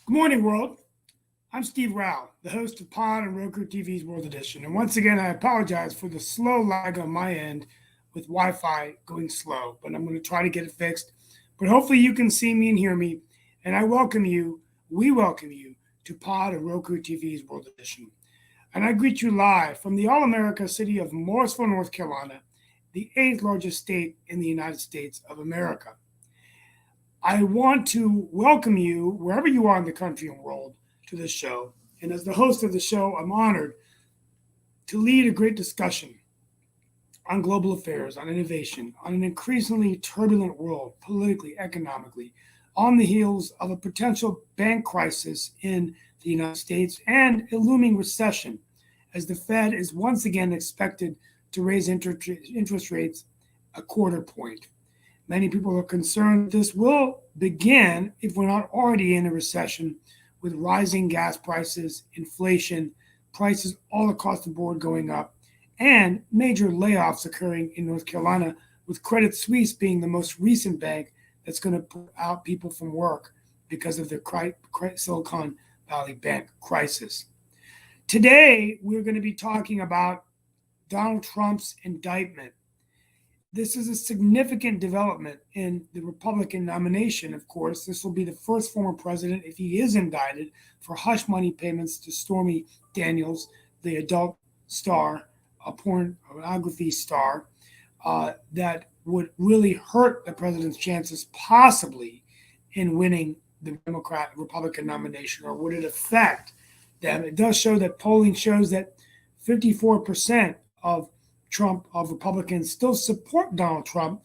Good morning, world. I'm Steve Rao, the host of Pod and Roku TV's World Edition. And once again, I apologize for the slow lag on my end with Wi-Fi going slow, but I'm going to try to get it fixed. But hopefully you can see me and hear me. And we welcome you to Pod and Roku TV's World Edition. And I greet you live from the All-America city of Morrisville, North Carolina, the 8th largest state in the United States of America. I want to welcome you, wherever you are in the country and world, to this show. And as the host of the show, I'm honored to lead a great discussion on global affairs, on innovation, on an increasingly turbulent world, politically, economically, on the heels of a potential bank crisis in the United States and a looming recession, as the Fed is once again expected to raise interest rates a quarter point. Many people are concerned this will begin, if we're not already in a recession, with rising gas prices, inflation, prices all across the board going up, and major layoffs occurring in North Carolina, with Credit Suisse being the most recent bank that's going to put out people from work because of the Silicon Valley Bank crisis. Today, we're going to be talking about Donald Trump's indictment. This is a significant development in the Republican nomination, of course. This will be the first former president, if he is indicted, for hush money payments to Stormy Daniels, the adult star, a pornography star, that would really hurt the president's chances possibly in winning the Republican nomination, or would it affect them? It does show that polling shows that 54% of Republicans still support Donald Trump,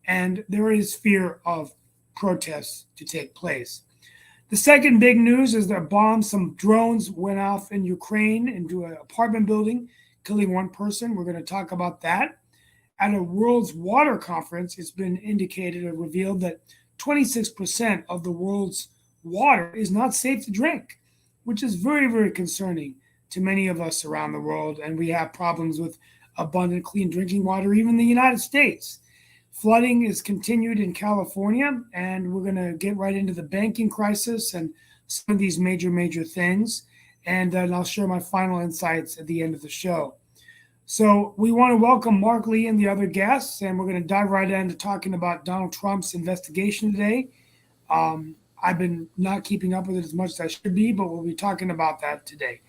and there is fear of protests to take place. The second big news is that some drones went off in Ukraine into an apartment building, killing one person. We're going to talk about that. At a World's Water Conference, it's been indicated or revealed that 26% of the world's water is not safe to drink, which is very, very concerning to many of us around the world. And we have problems with abundant, clean drinking water, even in the United States. Flooding is continued in California, and we're going to get right into the banking crisis and some of these major things. And then I'll share my final insights at the end of the show. So we want to welcome Mark Lee and the other guests, and we're going to dive right into talking about Donald Trump's investigation today. I've been not keeping up with it as much as I should be, but we'll be talking about that today.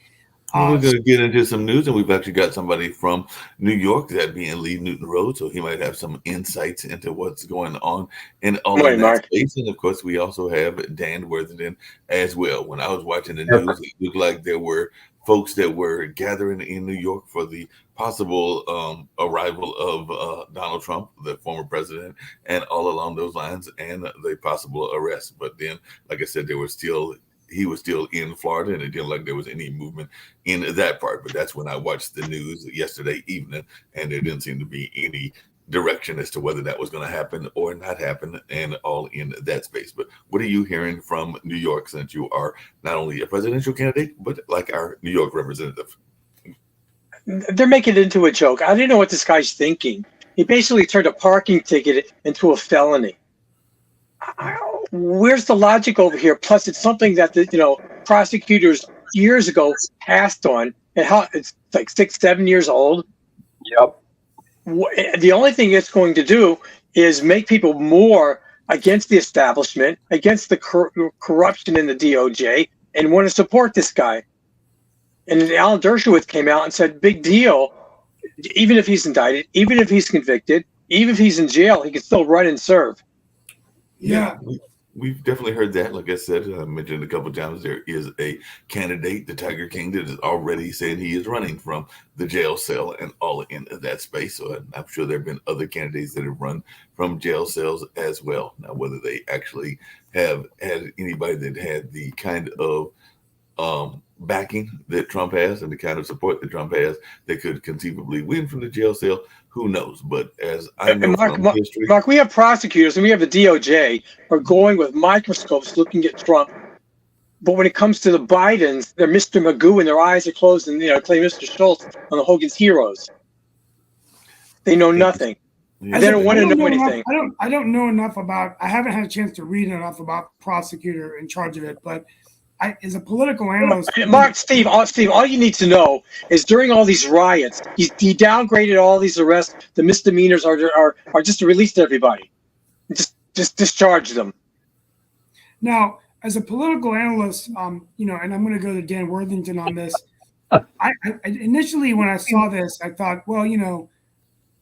We're going to get into some news, and we've actually got somebody from New York, that being Lee Newton Rhodes, so he might have some insights into what's going on in all of that space. And of course, we also have Dan Worthington as well. When I was watching the news, it looked like there were folks that were gathering in New York for the possible arrival of Donald Trump, the former president, and all along those lines, and the possible arrest. But then, like I said, he was still in Florida, and it didn't look like there was any movement in that part. But that's when I watched the news yesterday evening, and there didn't seem to be any direction as to whether that was going to happen or not happen, and all in that space. But what are you hearing from New York, since you are not only a presidential candidate, but like our New York representative? They're making it into a joke. I didn't know what this guy's thinking. He basically turned a parking ticket into a felony. Where's the logic over here? Plus, it's something that the prosecutors years ago passed on, and how it's like 6-7 years old. Yep. The only thing it's going to do is make people more against the establishment, against the corruption in the DOJ, and want to support this guy. And then Alan Dershowitz came out and said, "Big deal. Even if he's indicted, even if he's convicted, even if he's in jail, he can still run and serve." Yeah. We've definitely heard that. Like I said, I mentioned a couple of times, there is a candidate, the Tiger King, that is already saying he is running from the jail cell and all in that space. So I'm sure there have been other candidates that have run from jail cells as well. Now, whether they actually have had anybody that had the kind of backing that Trump has and the kind of support that Trump has that could conceivably win from the jail cell, who knows? But as I know from history, Mark, we have prosecutors and we have the DOJ are going with microscopes looking at Trump. But when it comes to the Bidens, they're Mr. Magoo and their eyes are closed and play Mr. Schultz on the Hogan's Heroes. They know nothing. Yeah. They don't want to know anything. I don't know enough about. I haven't had a chance to read enough about the prosecutor in charge of it, but. As a political analyst, Mark, Steve, all you need to know is during all these riots, he downgraded all these arrests. The misdemeanors are just released to everybody. Just discharge them. Now, as a political analyst, and I'm going to go to Dan Worthington on this. I initially, when I saw this, I thought, well,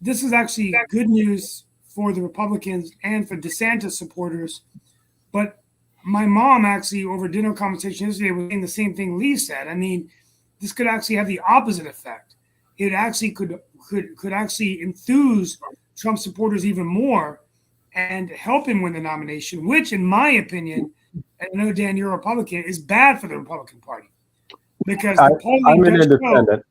this is actually good news for the Republicans and for DeSantis supporters, but. My mom actually, over dinner conversation yesterday, was saying the same thing Lee said. I mean, this could actually have the opposite effect. It actually could actually enthuse Trump supporters even more and help him win the nomination, which, in my opinion, and I know, Dan, you're a Republican, is bad for the Republican Party. Because the polling does show,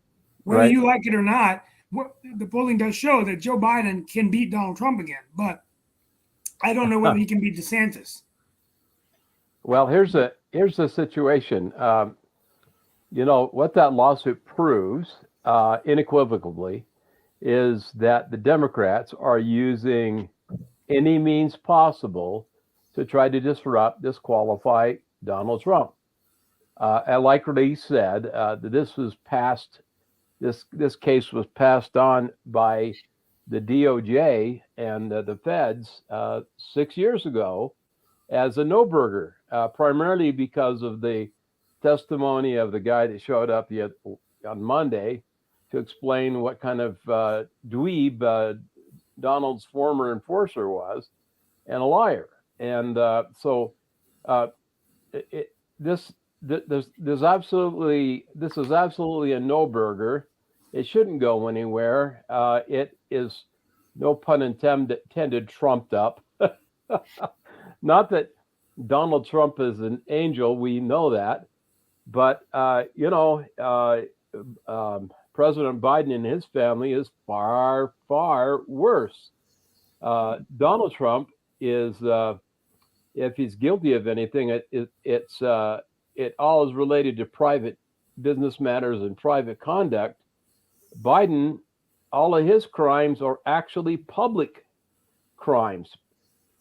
whether you like it or not, the polling does show that Joe Biden can beat Donald Trump again. But I don't know whether he can beat DeSantis. Well, here's the situation. What that lawsuit proves unequivocally is that the Democrats are using any means possible to try to disqualify Donald Trump. And like Lee said, this case was passed on by the DOJ and the feds 6 years ago as a no-burger, primarily because of the testimony of the guy that showed up on Monday to explain what kind of dweeb Donald's former enforcer was, and a liar. And this is absolutely a no-burger. It shouldn't go anywhere. It is, no pun intended, trumped up. Not that Donald Trump is an angel, we know that, but President Biden and his family is far, far worse. Donald Trump is, if he's guilty of anything, it all is related to private business matters and private conduct. Biden, all of his crimes are actually public crimes.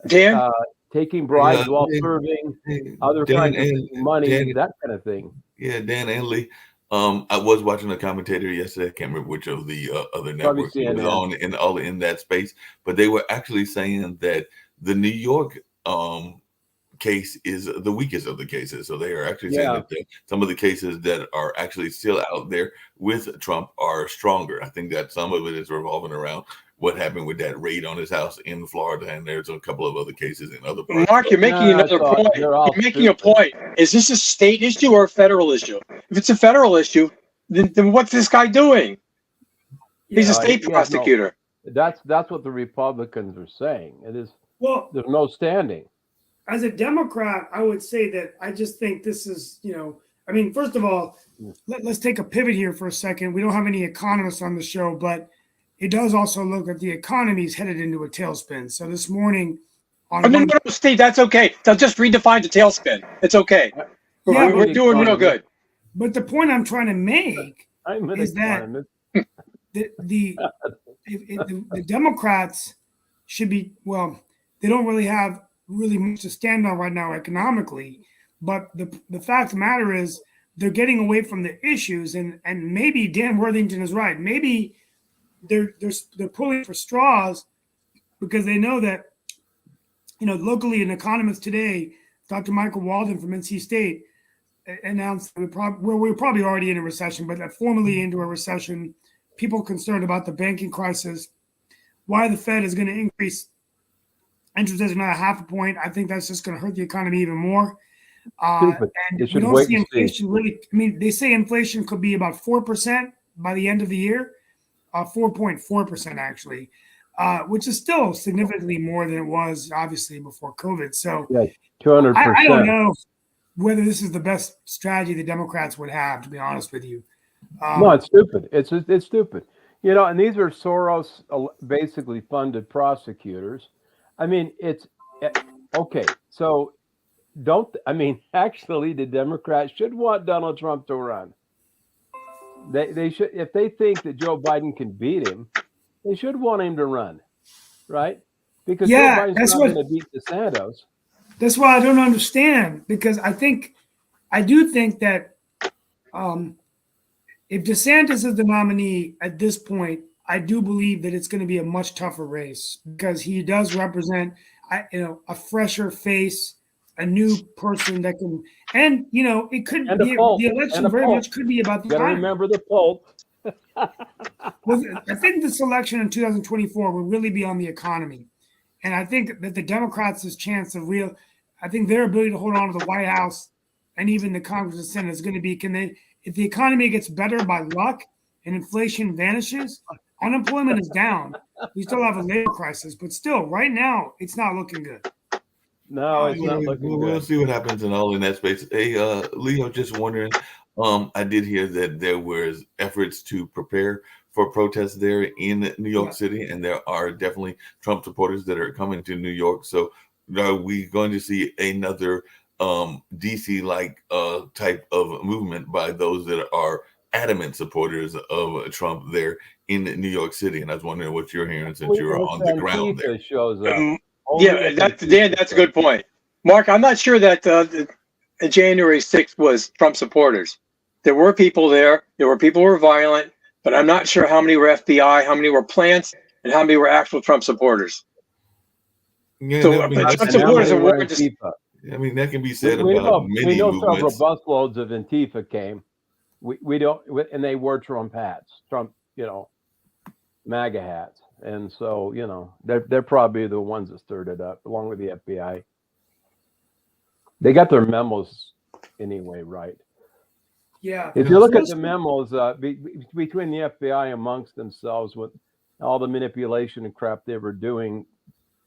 Dan? Taking bribes while serving, other kinds of money, that kind of thing. Yeah, Dan and Lee. I was watching a commentator yesterday. I can't remember which of the other networks was on in that space, but they were actually saying that the New York case is the weakest of the cases. So they are actually saying that some of the cases that are actually still out there with Trump are stronger. I think that some of it is revolving around what happened with that raid on his house in Florida, and there's a couple of other cases in other parts. Mark, you're making another point. You're making a point. Is this a state issue or a federal issue? If it's a federal issue, then what's this guy doing? He's a state prosecutor. No, that's what the Republicans are saying. It is. Well, there's no standing. As a Democrat, I would say that I just think this is, I mean, first of all, let's take a pivot here for a second. We don't have any economists on the show, but it does also look like the economy is headed into a tailspin. So this morning, no, Steve, that's okay. They'll just redefine the tailspin. It's okay. We're doing real good. But the point I'm trying to make is that the Democrats should be, they don't really have much to stand on right now economically. But the fact of the matter is they're getting away from the issues, and maybe Dan Worthington is right. Maybe they're pulling for straws because they know that, locally an economist today, Dr. Michael Walden from NC State, announced we're probably already in a recession, but formally into a recession. People concerned about the banking crisis, why the Fed is going to increase interest rates another 0.5 point. I think that's just going to hurt the economy even more. Stupid. And They we should don't wait see and see. inflation really. I mean, they say inflation could be about 4% by the end of the year, 4.4% actually, which is still significantly more than it was obviously before COVID. So Yeah, 200%. I don't know whether this is the best strategy the Democrats would have, to be honest with you. No, it's stupid. It's stupid. You know, and these are Soros basically funded prosecutors. I mean, it's okay. So actually the Democrats should want Donald Trump to run. They should, if they think that Joe Biden can beat him, they should want him to run, right? Because Joe Biden's not going to beat DeSantis. That's why I don't understand, because I do think that if DeSantis is the nominee at this point, I do believe that it's going to be a much tougher race because he does represent, a fresher face, a new person that can, and it could be the election very much could be about the economy. Remember the poll. Well, I think this election in 2024 will really be on the economy, and I think that the Democrats' chance of I think their ability to hold on to the White House and even the Congress and Senate is going to be, if the economy gets better by luck and inflation vanishes, unemployment is down. We still have a labor crisis, but still, right now, it's not looking good. No, it's not looking good. We'll see what happens in that space. Hey, Leo, just wondering, I did hear that there was efforts to prepare for protests there in New York City, and there are definitely Trump supporters that are coming to New York. So are we going to see another DC-like type of movement by those that are adamant supporters of Trump there in New York City? And I was wondering what you're hearing since you're on the ground there. Shows up. Yeah, that's a good point. Mark, I'm not sure that January 6th was Trump supporters. There were people there. There were people who were violent, but I'm not sure how many were FBI, how many were plants, and how many were actual Trump supporters. Yeah, so Trump supporters are more just. I mean, that can be said we about many several movements. busloads of Antifa came. We don't, and they wore Trump hats, MAGA hats. And so, they're probably the ones that stirred it up, along with the FBI. They got their memos anyway, right? Yeah. If you look at the memos between the FBI amongst themselves with all the manipulation and crap they were doing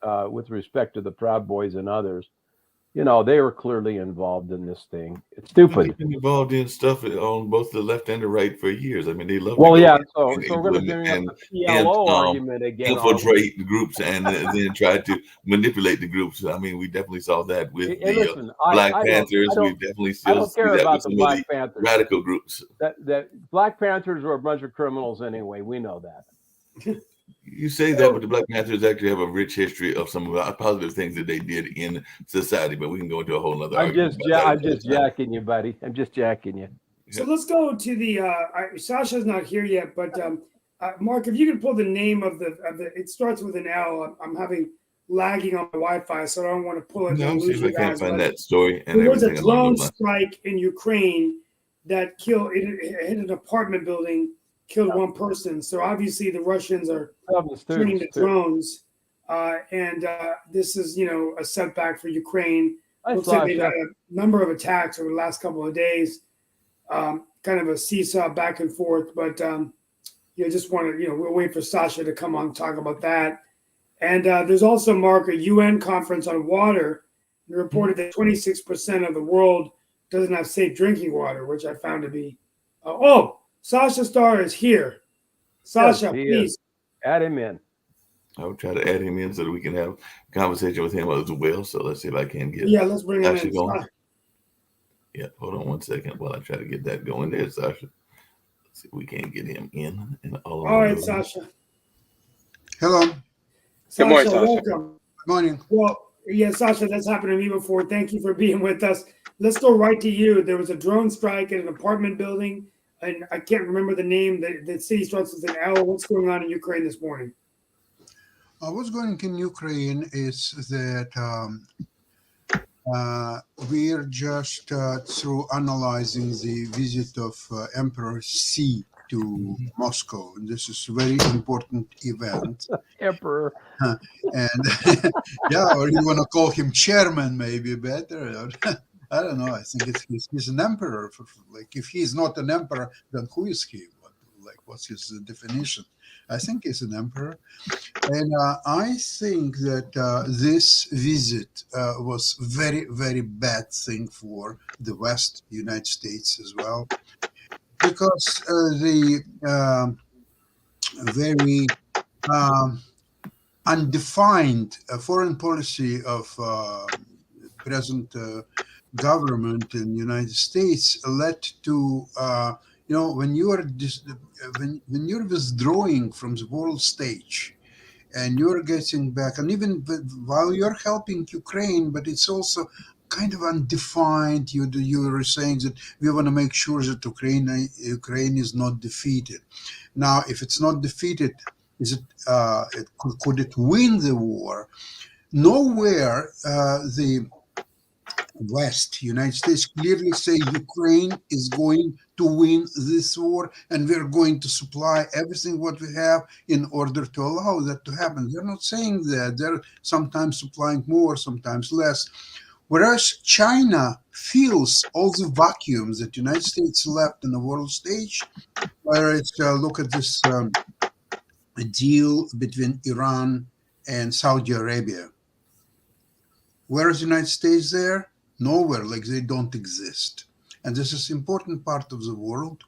with respect to the Proud Boys and others, they were clearly involved in this thing. It's stupid. They've been involved in stuff on both the left and the right for years. I mean, they love. Well, yeah. So we're going to bring up the PLO argument again. Infiltrate the groups and then try to manipulate the groups. I mean, we definitely saw that with the Black Panthers. We definitely still see that with some of the radical groups. That Black Panthers were a bunch of criminals anyway. We know that. You say that, but the Black Panthers actually have a rich history of some of the positive things that they did in society. But we can go into a whole nother. I'm just jacking you, buddy. I'm just jacking you. So let's go to the. Sasha's not here yet, but Mark, if you can pull the name of the. It starts with an L. I'm having lagging on my Wi-Fi, so I don't want to pull it. No, I'm seeing if I can't find that story. There was a drone strike in Ukraine that killed. It hit an apartment building. Killed one person. So obviously the Russians are turning to drones. And this is, a setback for Ukraine. Looks like they've had a number of attacks over the last couple of days. Kind of a seesaw back and forth. But, just want to, we'll wait for Sasha to come on and talk about that. And there's also, Mark, a UN conference on water. It reported that 26% of the world doesn't have safe drinking water, which I found to be, Sasha Starr is here. Sasha, please. Add him in. I'll try to add him in so that we can have a conversation with him as well. So let's see if I can get let's bring him in. Going. Yeah, hold on one second while I try to get that going there, Sasha. Let's see if we can't get him in. All right, Sasha. Hello. Sasha, good morning, Sasha. Welcome. Good morning. Well, Sasha, that's happened to me before. Thank you for being with us. Let's go right to you. There was a drone strike at an apartment building. And I can't remember the name. The city starts with an L. What's going on in Ukraine this morning? What's going on in Ukraine is that we're just through analyzing the visit of Emperor Xi to Moscow. And this is a very important event. Emperor. And yeah, or you want to call him chairman, maybe better. I don't know. I think he's an emperor. Like, if he's not an emperor, then who is he? What's his definition? I think he's an emperor. And I think that this visit was very, very bad thing for the West, United States as well, because the very undefined foreign policy of present government in the United States led to when you're withdrawing from the world stage and you're getting back, and even while you're helping Ukraine, but it's also kind of undefined. You're saying that we want to make sure that Ukraine is not defeated. Now, if it's not defeated, could it win the war? Nowhere the West, United States, clearly say Ukraine is going to win this war, and we're going to supply everything what we have in order to allow that to happen. They're not saying that. They're sometimes supplying more, sometimes less. Whereas China fills all the vacuums that the United States left in the world stage. Whereas look at this deal between Iran and Saudi Arabia. Where is the United States there? Nowhere, like they don't exist. And this is important part of the world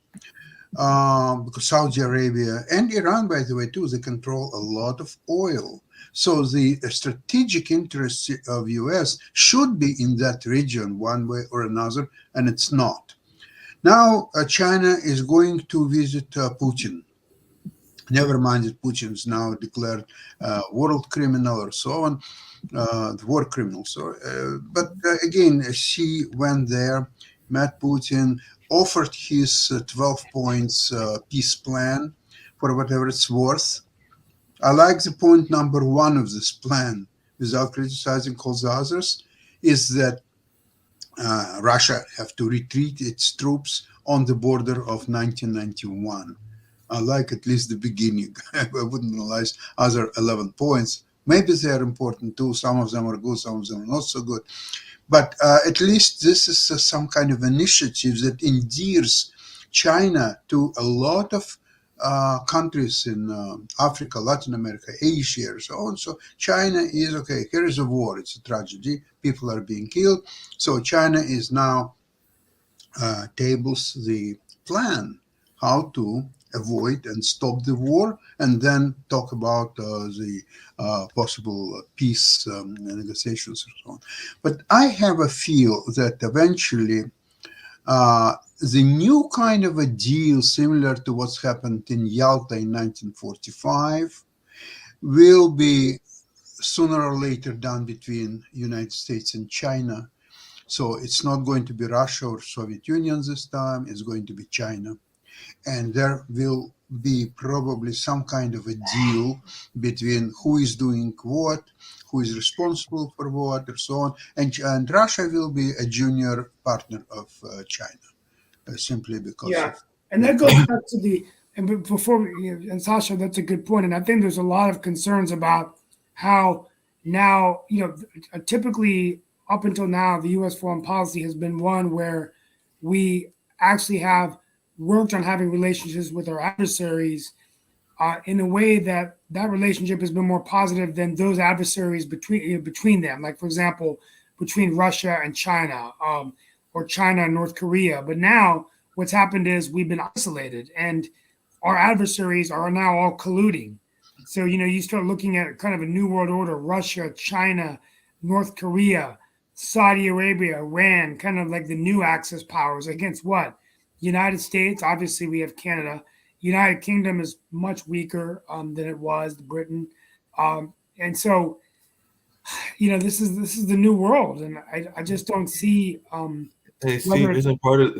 because Saudi Arabia and Iran, by the way, too, they control a lot of oil. So the strategic interests of U.S. should be in that region one way or another, and it's not. Now, China is going to visit Putin. Never mind that Putin is now declared world criminal or so on, the war criminal. So, but again, she went there, met Putin, offered his 12 points peace plan for whatever it's worth. I like the point number one of this plan, without criticizing all the others, is that Russia have to retreat its troops on the border of 1991. I like at least the beginning. I wouldn't analyze other 11 points. Maybe they are important too. Some of them are good, some of them are not so good. But at least this is some kind of initiative that endears China to a lot of countries in Africa, Latin America, Asia, and so on. So China is, okay, here is a war. It's a tragedy. People are being killed. So China is now tables the plan how to avoid and stop the war, and then talk about the possible peace negotiations and so on. But I have a feel that eventually the new kind of a deal, similar to what's happened in Yalta in 1945, will be sooner or later done between United States and China. So it's not going to be Russia or Soviet Union this time, it's going to be China. And there will be probably some kind of a deal between who is doing what, who is responsible for what, and so on. And Russia will be a junior partner of China, simply because. Yeah, and that goes back to and Sasha, that's a good point. And I think there's a lot of concerns about how now, typically up until now, the U.S. foreign policy has been one where we actually have worked on having relationships with our adversaries in a way that relationship has been more positive than those adversaries between them. Like, for example, between Russia and China, or China and North Korea. But now what's happened is we've been isolated, and our adversaries are now all colluding. So, you start looking at kind of a new world order: Russia, China, North Korea, Saudi Arabia, Iran, kind of like the new Axis powers against what? United States. Obviously, we have Canada. United Kingdom is much weaker than it was, Britain. And so, this is the new world. And I just don't see. Hey, Steve, isn't part of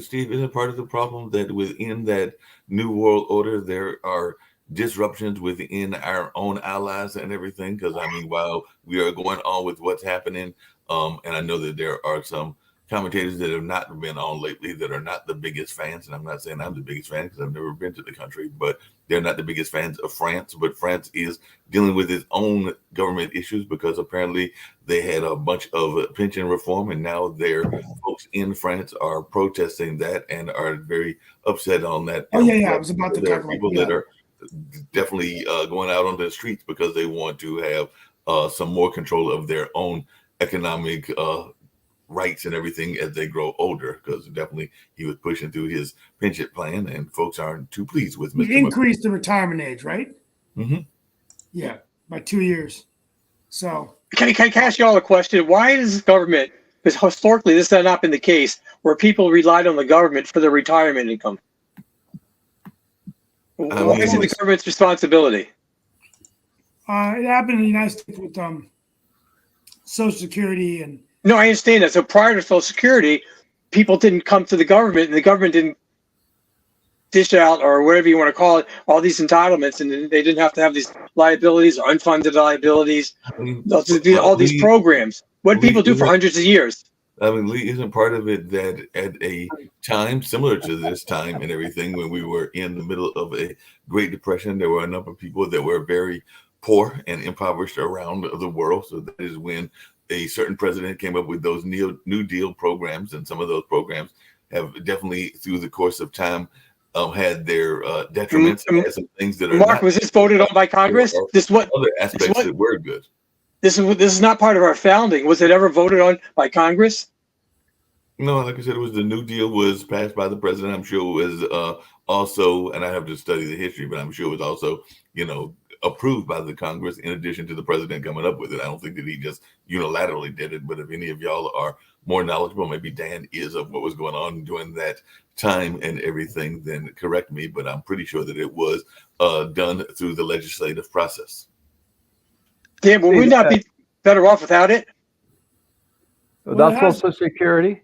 the problem that within that new world order, there are disruptions within our own allies and everything? Because, while we are going on with what's happening, and I know that there are some commentators that have not been on lately that are not the biggest fans. And I'm not saying I'm the biggest fan because I've never been to the country, but they're not the biggest fans of France. But France is dealing with its own government issues because apparently they had a bunch of pension reform, and now their folks in France are protesting that and are very upset on that. Oh, yeah. I was about to there talk are people about that are definitely going out on the streets because they want to have some more control of their own economic rights and everything as they grow older, because definitely he was pushing through his pension plan and folks aren't too pleased with Mr. He increased the retirement age, right? Mm-hmm. Yeah, by 2 years. So Can I ask you all a question? Why does the government, because historically this has not been the case, where people relied on the government for their retirement income? Why is it the government's responsibility? it happened in the United States with Social Security and. No, I understand that. So prior to Social Security, people didn't come to the government, and the government didn't dish out, or whatever you want to call it, all these entitlements, and they didn't have to have these liabilities or unfunded liabilities. All these programs. What did people do for hundreds of years? I mean, Lee, isn't part of it that at a time similar to this time and everything, when we were in the middle of a Great Depression, there were a number of people that were very poor and impoverished around the world. So that is when a certain president came up with those New Deal programs, and some of those programs have definitely, through the course of time, had their detriments. And some things that are Mark, was this voted on by Congress? This what other aspects that were good. This is not part of our founding. Was it ever voted on by Congress? No, like I said, it was the New Deal was passed by the president. I'm sure it was also, and I have to study the history, but I'm sure it was also, approved by the Congress in addition to the president coming up with it. I don't think that he just unilaterally did it, but if any of y'all are more knowledgeable, maybe Dan is, of what was going on during that time and everything, then correct me, but I'm pretty sure that it was done through the legislative process. Yeah, will we not be better off without it? Without Social Security?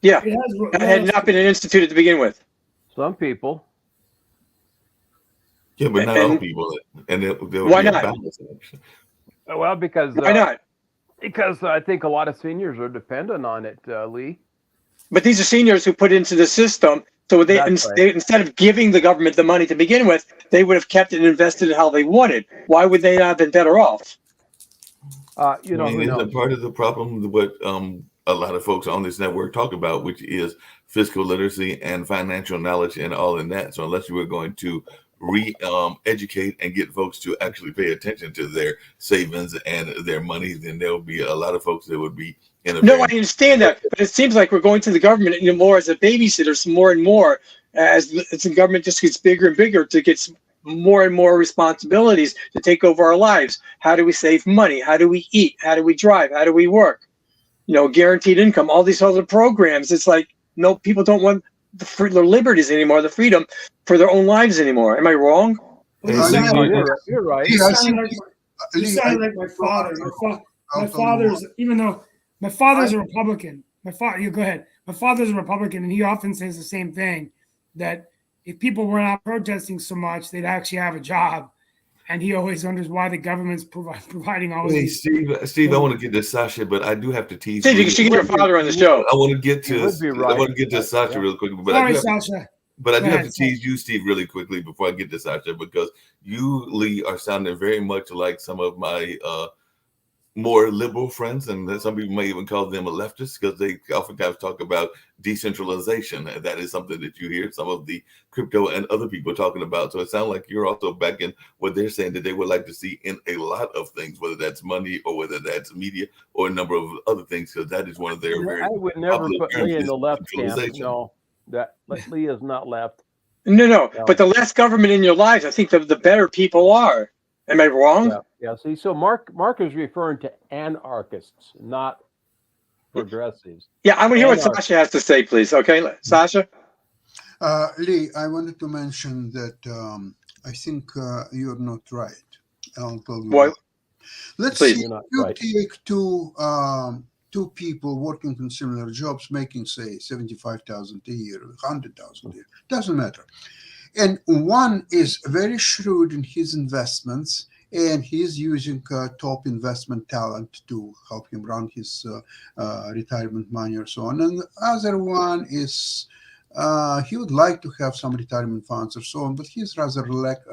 Yeah, it had not been instituted to begin with. Some people. Yeah, but not all people. And why not? Well, because why not? Because I think a lot of seniors are dependent on it, Lee. But these are seniors who put into the system. So they instead of giving the government the money to begin with, they would have kept it and invested it how they wanted. Why would they not have been better off? It's part of the problem what a lot of folks on this network talk about, which is fiscal literacy and financial knowledge and all in that. So unless you were going to educate and get folks to actually pay attention to their savings and their money, then there will be a lot of folks that would be in a. No, I understand that, but it seems like we're going to the government more as a babysitter, more and more as the government just gets bigger and bigger to get more and more responsibilities to take over our lives. How do we save money? How do we eat? How do we drive? How do we work? Guaranteed income, all these other programs. It's like, no, people don't want their liberties anymore, the freedom for their own lives anymore. Am I wrong? You're right. You sound like my father. My father's, even though my father's a Republican. You go ahead. My father's a Republican, and he often says the same thing, that if people were not protesting so much, they'd actually have a job. And he always wonders why the government's providing all of these. Steve, I want to get to Sasha, but I do have to tease. Steve, you should get your father on the show. I want to get to Sasha real quickly, but I do have to tease you, Steve, really quickly before I get to Sasha, because you, Lee, are sounding very much like some of my more liberal friends, and some people may even call them a leftist, because they oftentimes talk about decentralization, and that is something that you hear some of the crypto and other people talking about. So it sounds like you're also backing what they're saying that they would like to see in a lot of things, whether that's money or whether that's media or a number of other things, because that is one of their very. I would never put Lee in the left camp. No, that Lee is not left. No, but the less government in your lives, I think the better people are. Am I wrong? Yeah. See, so Mark is referring to anarchists, not progressives. Yeah, I want to hear what Sasha has to say, please. Okay, Sasha? Lee, I wanted to mention that I think you're not right. I'll tell you why. Let's see, you take two people working in similar jobs, making, say, $75,000 a year, $100,000 a year, doesn't matter. And one is very shrewd in his investments, and he's using top investment talent to help him run his retirement money or so on. And the other one is he would like to have some retirement funds or so on, but he's rather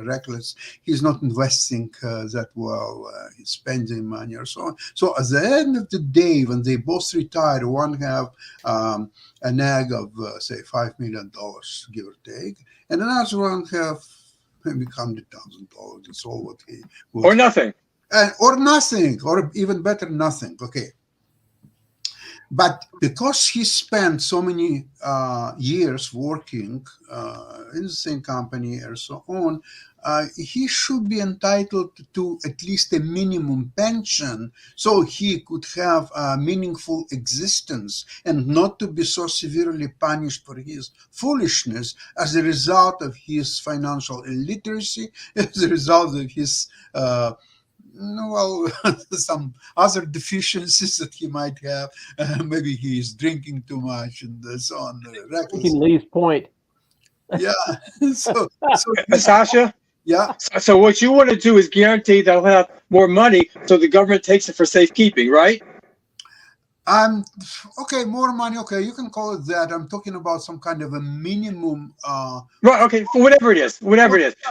reckless. He's not investing that well. He's spending money or so on. So at the end of the day, when they both retire, one have a nag of say $5 million, give or take, and another one have maybe $100,000. That's all what he would, or nothing, or nothing, or even better, nothing. Okay. But because he spent so many years working in the same company and so on, he should be entitled to at least a minimum pension so he could have a meaningful existence and not to be so severely punished for his foolishness as a result of his financial illiteracy, as a result of his some other deficiencies that he might have. Maybe he is drinking too much and so on. Taking Lee's point. Yeah. so Sasha. Yeah. So what you want to do is guarantee they'll have more money, so the government takes it for safekeeping, right? Okay, more money. Okay, you can call it that. I'm talking about some kind of a minimum. Right. Okay. For whatever it is.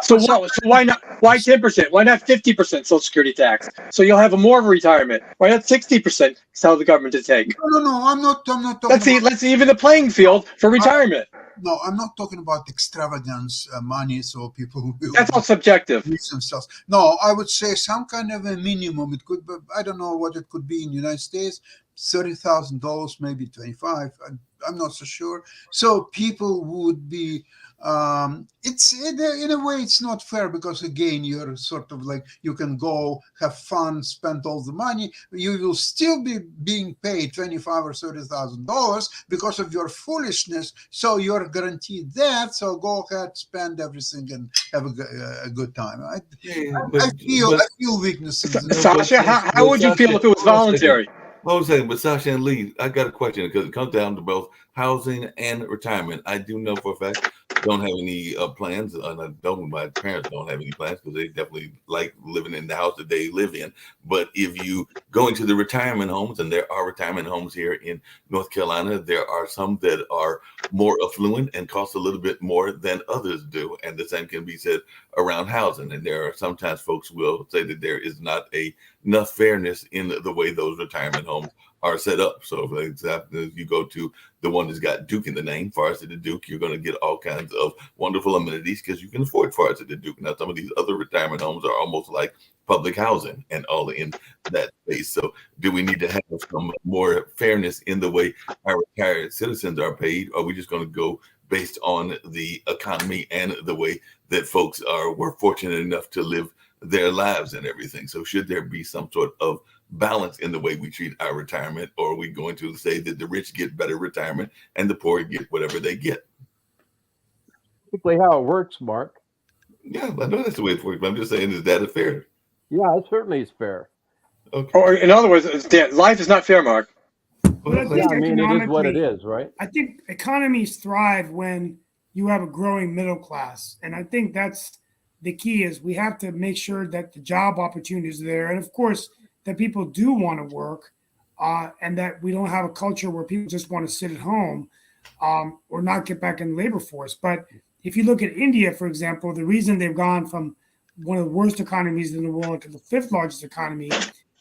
So why not? Why 10%? Why not 50% Social Security tax? So you'll have a more of a retirement. Why not 60%? Tell the government to take. No. I'm not talking. Let's even the playing field for retirement. No, I'm not talking about extravagance money, so people will. That's all subjective. Themselves. No, I would say some kind of a minimum. It could be, I don't know what it could be in the United States. $30,000, maybe 25. I'm not so sure. So people would be. It's in a way it's not fair because again you're sort of like you can go have fun, spend all the money. You will still be being paid $25,000 or $30,000 because of your foolishness. So you're guaranteed that. So go ahead, spend everything and have a good time. I feel weaknesses. Sasha, how would you feel if it was voluntary? I was saying, but Sasha and Lee, I got a question because it comes down to both housing and retirement. I do know for a fact I don't have any plans, and I don't. My parents don't have any plans because they definitely like living in the house that they live in. But if you go into the retirement homes, and there are retirement homes here in North Carolina, there are some that are more affluent and cost a little bit more than others do, and the same can be said around housing. And there are sometimes folks will say that there is not enough fairness in the way those retirement homes are set up. So for example, if you go to the one that's got Duke in the name, Forest of the Duke, you're going to get all kinds of wonderful amenities because you can afford Forest of the Duke. Now, some of these other retirement homes are almost like public housing and all in that space. So do we need to have some more fairness in the way our retired citizens are paid? Or are we just going to go based on the economy and the way that folks were fortunate enough to live their lives and everything? So should there be some sort of balance in the way we treat our retirement, or are we going to say that the rich get better retirement and the poor get whatever they get? Typically how it works, Mark. Yeah, I know that's the way it works, but I'm just saying, is that fair? Yeah, it certainly is fair. Okay. Or in other words, life is not fair, Mark. Well, yeah, I mean, it is what it is, right? I think economies thrive when you have a growing middle class. And I think that's the key is we have to make sure that the job opportunities are there. And of course, that people do want to work and that we don't have a culture where people just want to sit at home or not get back in the labor force. But if you look at India, for example, the reason they've gone from one of the worst economies in the world to the fifth largest economy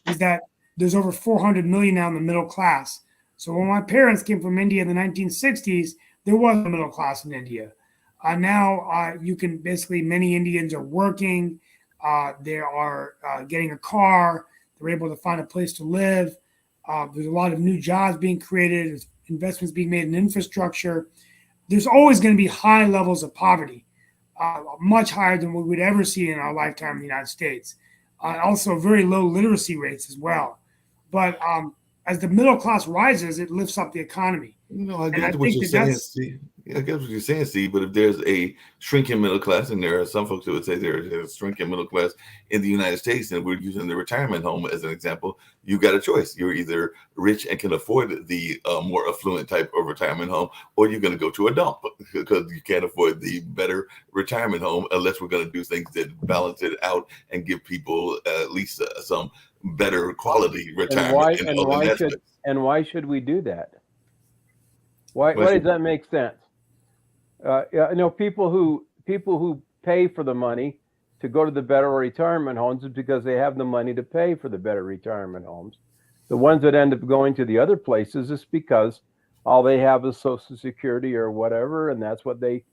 is that there's over 400 million now in the middle class. So when my parents came from India in the 1960s, there was a middle class in India. Now you can basically, many Indians are working. They are getting a car. They're able to find a place to live. There's a lot of new jobs being created. There's investments being made in infrastructure. There's always going to be high levels of poverty, much higher than we would ever see in our lifetime in the United States. Also, very low literacy rates as well. But as the middle class rises, it lifts up the economy. No, I And get I what think you're that saying, that's- Steve. Yeah, I get what you're saying, Steve. But if there's a shrinking middle class, and there are some folks who would say there's a shrinking middle class in the United States, and we're using the retirement home as an example, you got a choice. You're either rich and can afford the more affluent type of retirement home, or you're going to go to a dump because you can't afford the better retirement home unless we're going to do things that balance it out and give people at least some better quality retirement. And why should we do that? Why does that make sense? People who pay for the money to go to the better retirement homes is because they have the money to pay for the better retirement homes. The ones that end up going to the other places is because all they have is Social Security or whatever, and that's what they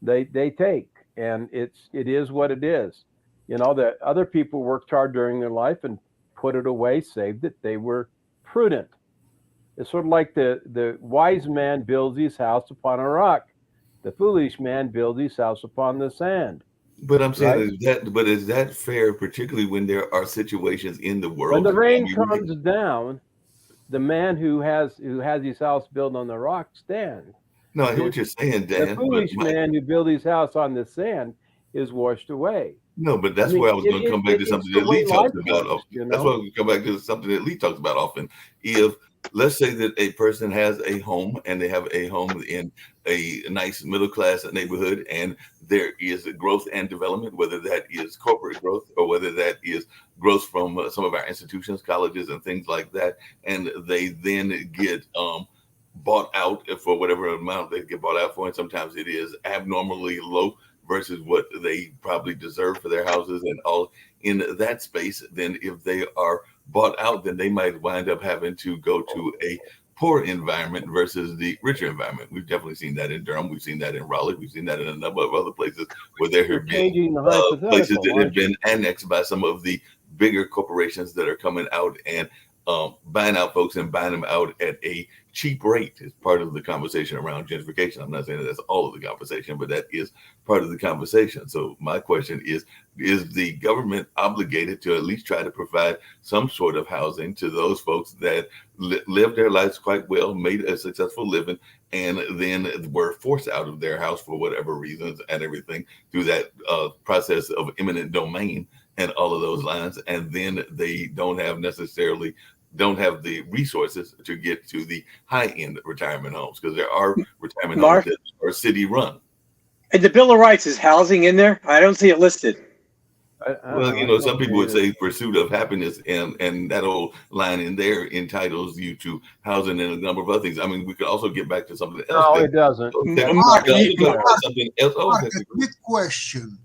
take. And it is what it is. The other people worked hard during their life and put it away, saved it. They were prudent. It's sort of like the wise man builds his house upon a rock. The foolish man builds his house upon the sand. But I'm saying, right? is that fair, particularly when there are situations in the world? When the rain comes down, the man who has his house built on the rock stands. No, I hear what you're saying, Dan. The foolish man who built his house on the sand is washed away. No, but that's where I was going to come back to something that Lee talks about. That's why I was going to come back to something that Lee talks about often. If let's say that a person has a home and they have a home in a nice middle class neighborhood, and there is growth and development, whether that is corporate growth or whether that is growth from some of our institutions, colleges, and things like that, and they then get bought out for whatever amount they get bought out for, and sometimes it is abnormally low versus what they probably deserve for their houses and all in that space. Then if they are bought out, then they might wind up having to go to a poor environment versus the richer environment. We've definitely seen that in Durham. We've seen that in Raleigh. We've seen that in a number of other places where there have been places that have been annexed by some of the bigger corporations that are coming out and buying out folks and buying them out at a cheap rate. Is part of the conversation around gentrification. I'm not saying that that's all of the conversation, but that is part of the conversation. So my question is the government obligated to at least try to provide some sort of housing to those folks that lived their lives quite well, made a successful living, and then were forced out of their house for whatever reasons and everything through that process of eminent domain and all of those lines, and then they don't have the resources to get to the high-end retirement homes, because there are retirement homes that are city-run. And the Bill of Rights, is housing in there? I don't see it listed. Well, some people would say pursuit of happiness, and that old line in there entitles you to housing and a number of other things. I mean, we could also get back to something else. No, it doesn't. Mark, a quick question.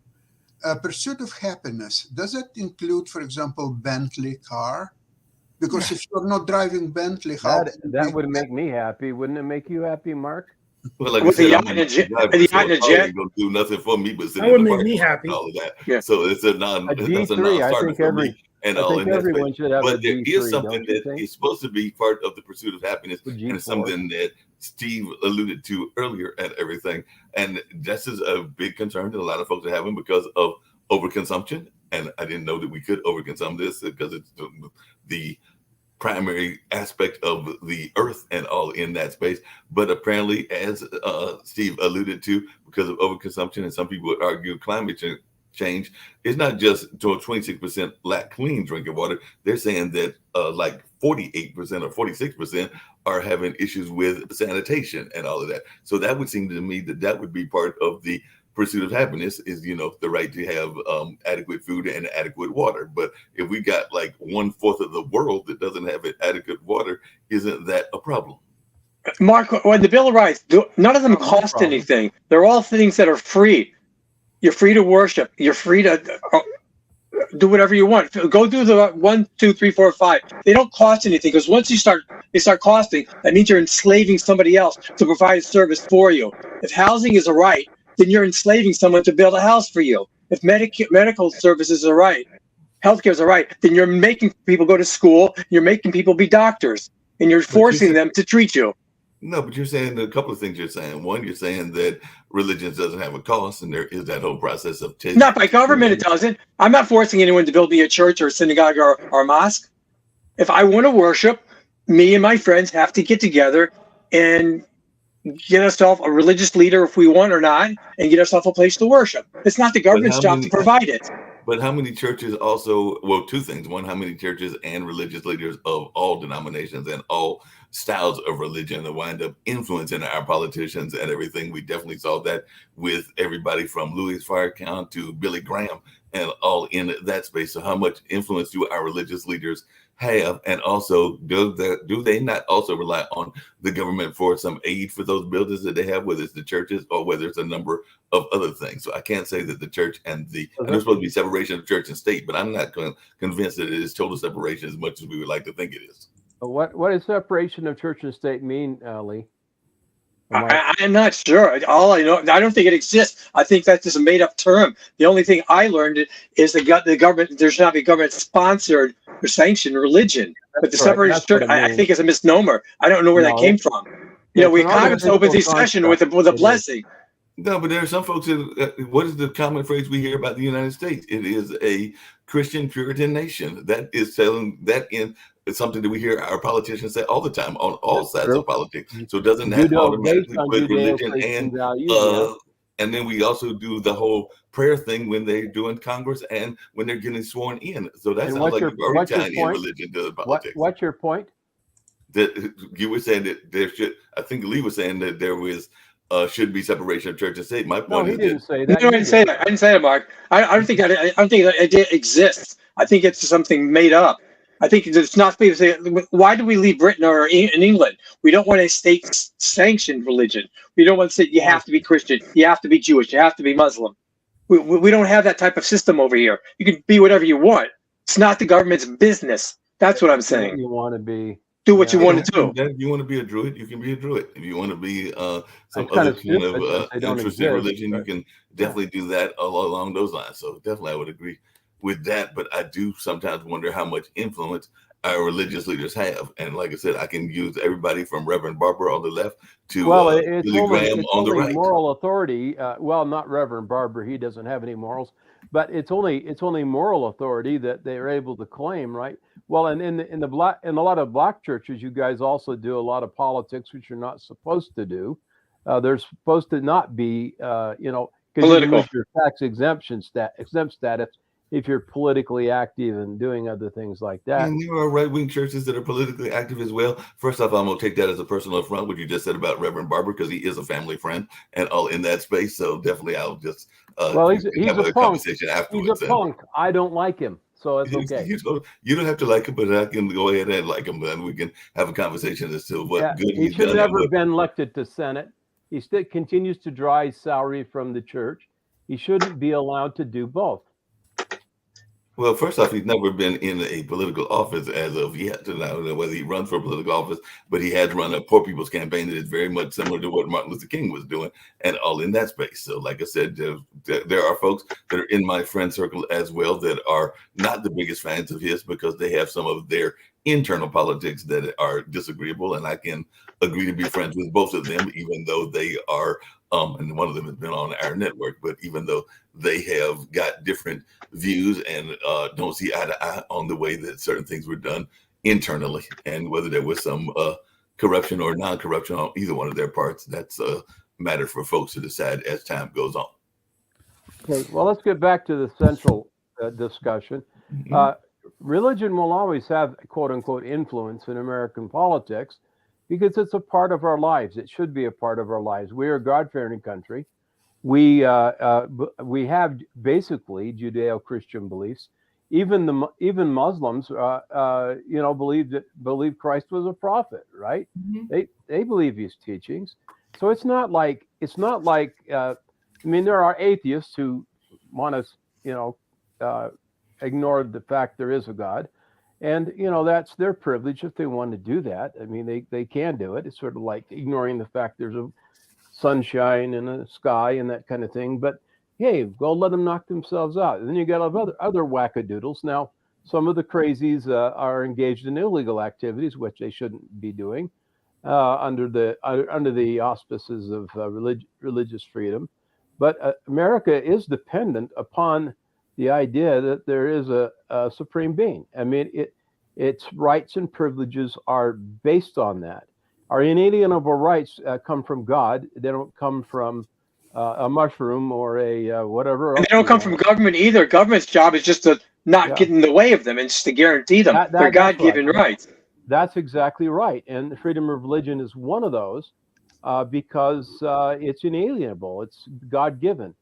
Pursuit of happiness, does it include, for example, Bentley car? Because if you're not driving Bentley, that would make me happy. Wouldn't it make you happy, Mark? Well, like I said, don't do nothing for me, but that would make me happy. All of that. Yeah. So it's a non-starter for me. And all in that space. But there is something that is supposed to be part of the pursuit of happiness, and it's something that Steve alluded to earlier and everything. And this is a big concern that a lot of folks are having because of overconsumption. And I didn't know that we could overconsume this because it's the primary aspect of the earth and all in that space. But apparently, as Steve alluded to, because of overconsumption, and some people would argue climate change, it's not just to a 26% lack clean drinking water. They're saying that like 48% or 46% are having issues with sanitation and all of that. So that would seem to me that would be part of the pursuit of happiness, is the right to have adequate food and adequate water. But if we got like 1/4 of the world that doesn't have adequate water, isn't that a problem? Mark, the Bill of Rights, none of them cost anything. They're all things that are free. You're free to worship. You're free to do whatever you want. Go do the 1, 2, 3, 4, 5. They don't cost anything, because once they start costing, that means you're enslaving somebody else to provide a service for you. If housing is a right, then you're enslaving someone to build a house for you. If medical services are right, healthcare is a right, then you're making people go to school, you're making people be doctors, and you're forcing them to treat you. No, but you're saying a couple of things. You're saying, one, you're saying that religion doesn't have a cost, and there is that whole process of not by government, it doesn't. I'm not forcing anyone to build me a church or a synagogue or a mosque. If I want to worship, me and my friends have to get together and get ourselves a religious leader if we want or not, and get ourselves a place to worship. It's not the government's job to provide it. But how many churches also, well, two things. One, how many churches and religious leaders of all denominations and all styles of religion that wind up influencing our politicians and everything? We definitely saw that with everybody from Louis Farrakhan to Billy Graham and all in that space. So how much influence do our religious leaders have? And also, do they not also rely on the government for some aid for those buildings that they have, whether it's the churches or whether it's a number of other things? So I can't say that the church and there's supposed to be separation of church and state, but I'm not convinced that it is total separation as much as we would like to think it is. What does separation of church and state mean, Lee? I'm not sure. All I know, I don't think it exists. I think that's just a made-up term. The only thing I learned is the government. There should not be government-sponsored or sanctioned religion. But the separation church, I think, is a misnomer. I don't know where that came from. You know, Congress opened the session with a blessing. No, but there are some folks that, what is the common phrase we hear about the United States? It is a Christian Puritan nation. That is telling that in. It's something that we hear our politicians say all the time on all sides of politics. So it doesn't have automatically put religion and then we also do the whole prayer thing when they're doing Congress and when they're getting sworn in. So that sounds like you've already tied in religion to the politics. What's your point? That you were saying that there should, I think Lee was saying that there was should be separation of church and state. My point he didn't say that. No, I didn't say that. I didn't say that, Mark. I don't think that idea exists. I think it's something made up. I think it's not people say, why do we leave Britain or in England? We don't want a state-sanctioned religion. We don't want to say you have to be Christian, you have to be Jewish, you have to be Muslim. We don't have that type of system over here. You can be whatever you want. It's not the government's business. That's what I'm saying. You want to be. Do what you want to do. If you want to be a Druid, you can be a Druid. If you want to be some other kind of interesting religion, you can definitely do that all along those lines. So definitely I would agree with that, but I do sometimes wonder how much influence our religious leaders have. And like I said, I can use everybody from Reverend Barber on the left to Billy Graham on the right. Moral authority. Well, not Reverend Barber; he doesn't have any morals. But it's only moral authority that they're able to claim, right? Well, and in a lot of black churches, you guys also do a lot of politics, which you're not supposed to do. They're supposed to not be, because you lose your tax exempt status if you're politically active and doing other things like that. And there are right-wing churches that are politically active as well. First off, I'm going to take that as a personal affront, what you just said about Reverend Barber, because he is a family friend and all in that space. So definitely I'll just he's have a a conversation afterwards. He's a punk. I don't like him. So it's okay. You don't have to like him, but I can go ahead and like him, and we can have a conversation as to what good he should have never been elected to Senate. He still continues to draw his salary from the church. He shouldn't be allowed to do both. Well, first off, he's never been in a political office as of yet. I don't know whether he runs for a political office, but he has run a poor people's campaign that is very much similar to what Martin Luther King was doing, and all in that space. So, like I said, there are folks that are in my friend circle as well that are not the biggest fans of his because they have some of their internal politics that are disagreeable, and I can agree to be friends with both of them, even though they are and one of them has been on our network, but even though they have got different views and don't see eye to eye on the way that certain things were done internally, and whether there was some corruption or non-corruption on either one of their parts, that's a matter for folks to decide as time goes on. Okay, well, let's get back to the central discussion. Religion will always have, quote unquote, influence in American politics, because it's a part of our lives. It should be a part of our lives. We are a God-fearing country. We have basically Judeo-Christian beliefs. Even Muslims, believe Christ was a prophet, right? Mm-hmm. They believe his teachings. So it's not like there are atheists who want to ignore the fact there is a God. And, that's their privilege if they want to do that. I mean, they can do it. It's sort of like ignoring the fact there's a sunshine and a sky and that kind of thing. But, hey, go let them knock themselves out. And then you got other wackadoodles. Now, some of the crazies are engaged in illegal activities, which they shouldn't be doing under the auspices of religious freedom. But America is dependent upon the idea that there is a supreme being. I mean, its rights and privileges are based on that. Our inalienable rights come from God. They don't come from a mushroom or a whatever. And they don't come from government either. Government's job is just to not get in the way of them and just to guarantee them their God-given rights. That's exactly right. And the freedom of religion is one of those because it's inalienable. It's God-given.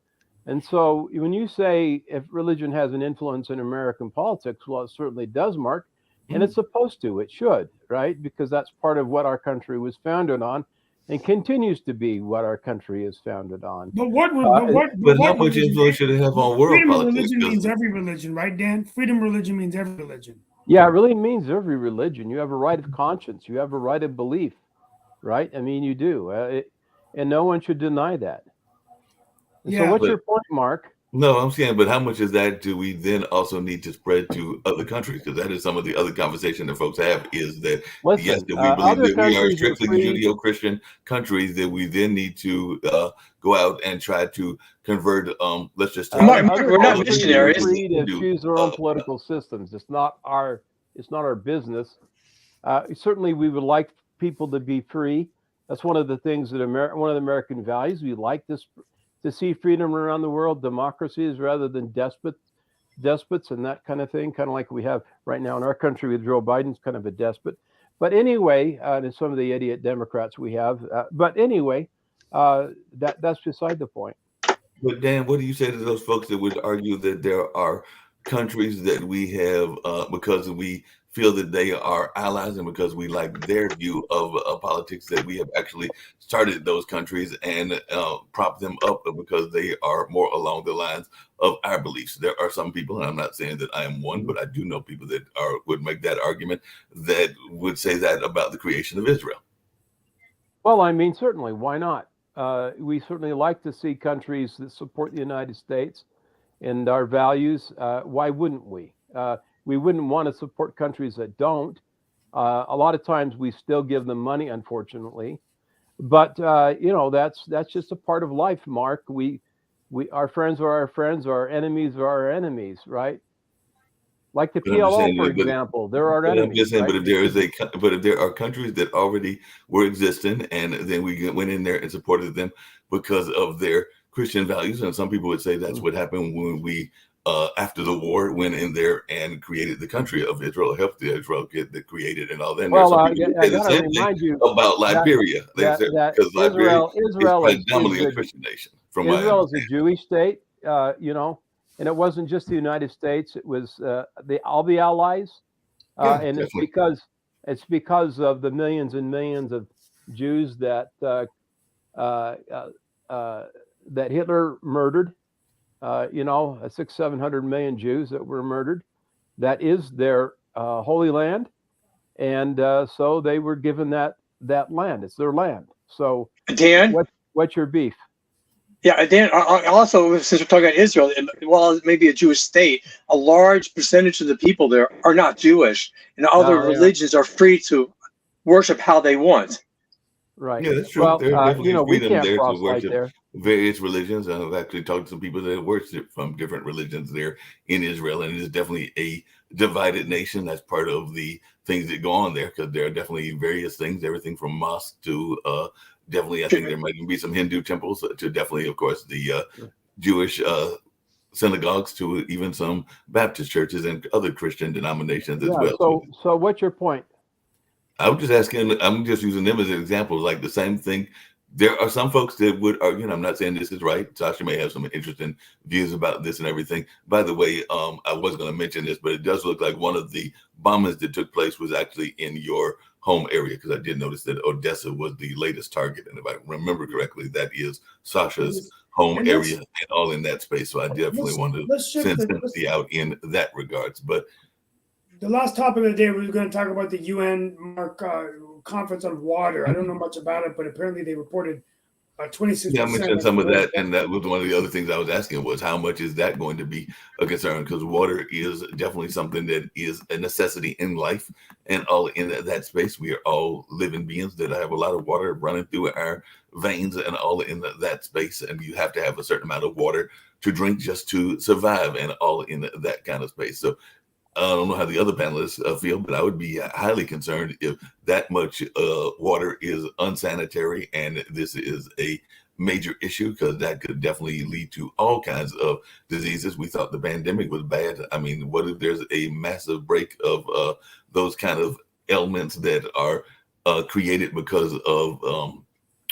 And so when you say if religion has an influence in American politics, well, it certainly does, Mark. And it's supposed to. It should, right? Because that's part of what our country was founded on and continues to be what our country is founded on. But how much influence should it have on world freedom politics? Freedom of religion means every religion, right, Dan? Freedom of religion means every religion. Yeah, it really means every religion. You have a right of conscience. You have a right of belief, right? I mean, you do. And no one should deny that. Yeah, so what's your point, Mark? No, I'm saying, but how much of that do we then also need to spread to other countries? Because that is some of the other conversation that folks have is that, yes, that we believe that we are strictly Judeo-Christian countries, that we then need to go out and try to convert, let's just talk we're not missionaries. Free to choose their own political systems. It's not our business. Certainly, we would like people to be free. That's one of the things that one of the American values. We like this. To see freedom around the world, democracies rather than despots and that kind of thing, kind of like we have right now in our country with Joe Biden's kind of a despot. But anyway, and some of the idiot Democrats we have. But anyway, that's beside the point. But Dan, what do you say to those folks that would argue that there are countries that we have because we feel that they are allies and because we like their view of politics, that we have actually started those countries and prop them up because they are more along the lines of our beliefs? There are some people, and I'm not saying that I am one, but I do know people that would make that argument, that would say that about the creation of Israel. Well, I mean, certainly, why not? We certainly like to see countries that support the United States and our values. Why wouldn't we? We wouldn't want to support countries that don't. A lot of times we still give them money, unfortunately. But that's just a part of life, Mark. Our friends are our friends, our enemies are our enemies, right? Like the PLO, for example, they're our enemies. I'm just saying, right? but if there are countries that already were existing, and then we went in there and supported them because of their Christian values, and some people would say that's what happened when we, after the war, went in there and created the country of Israel, helped the Israel get created and all that. Well, I gotta remind you about Liberia, because Liberia is predominantly a Christian nation. Israel is a Jewish state, and it wasn't just the United States; it was all the allies, and definitely. it's because of the millions and millions of Jews that that Hitler murdered. 600-700 million Jews that were murdered. That is their holy land, and so they were given that land. It's their land. So, Dan, what's your beef? Yeah, Dan. Also, since we're talking about Israel, while it may be a Jewish state, a large percentage of the people there are not Jewish, and other religions are free to worship how they want. Right. Yeah, that's true. Well, we can't cross there. Various religions. I've actually talked to some people that worship from different religions there in Israel, and it is definitely a divided nation. That's part of the things that go on there, because there are definitely various things, everything from mosques to definitely, I think there might be some Hindu temples to definitely, of course, the Jewish synagogues to even some Baptist churches and other Christian denominations as well. So what's your point? I'm just asking, I'm just using them as examples, like the same thing. There are some folks that would argue, and I'm not saying this is right. Sasha may have some interesting views about this and everything. By the way, I was going to mention this, but it does look like one of the bombings that took place was actually in your home area, because I did notice that Odessa was the latest target. And if I remember correctly, that is Sasha's home area and all in that space. So I definitely want to send sympathy out in that regards. But the last topic of the day, we were going to talk about the UN conference on water. I don't know much about it, but apparently they reported 26%. Yeah, I mentioned some of that, and that was one of the other things I was asking was how much is that going to be a concern? Because water is definitely something that is a necessity in life, and all in that space. We are all living beings that have a lot of water running through our veins and all in that space, and you have to have a certain amount of water to drink just to survive, and all in that kind of space. So I don't know how the other panelists feel, but I would be highly concerned if that much water is unsanitary, and this is a major issue, because that could definitely lead to all kinds of diseases. We thought the pandemic was bad. I mean, what if there's a massive break of those kind of ailments that are created because of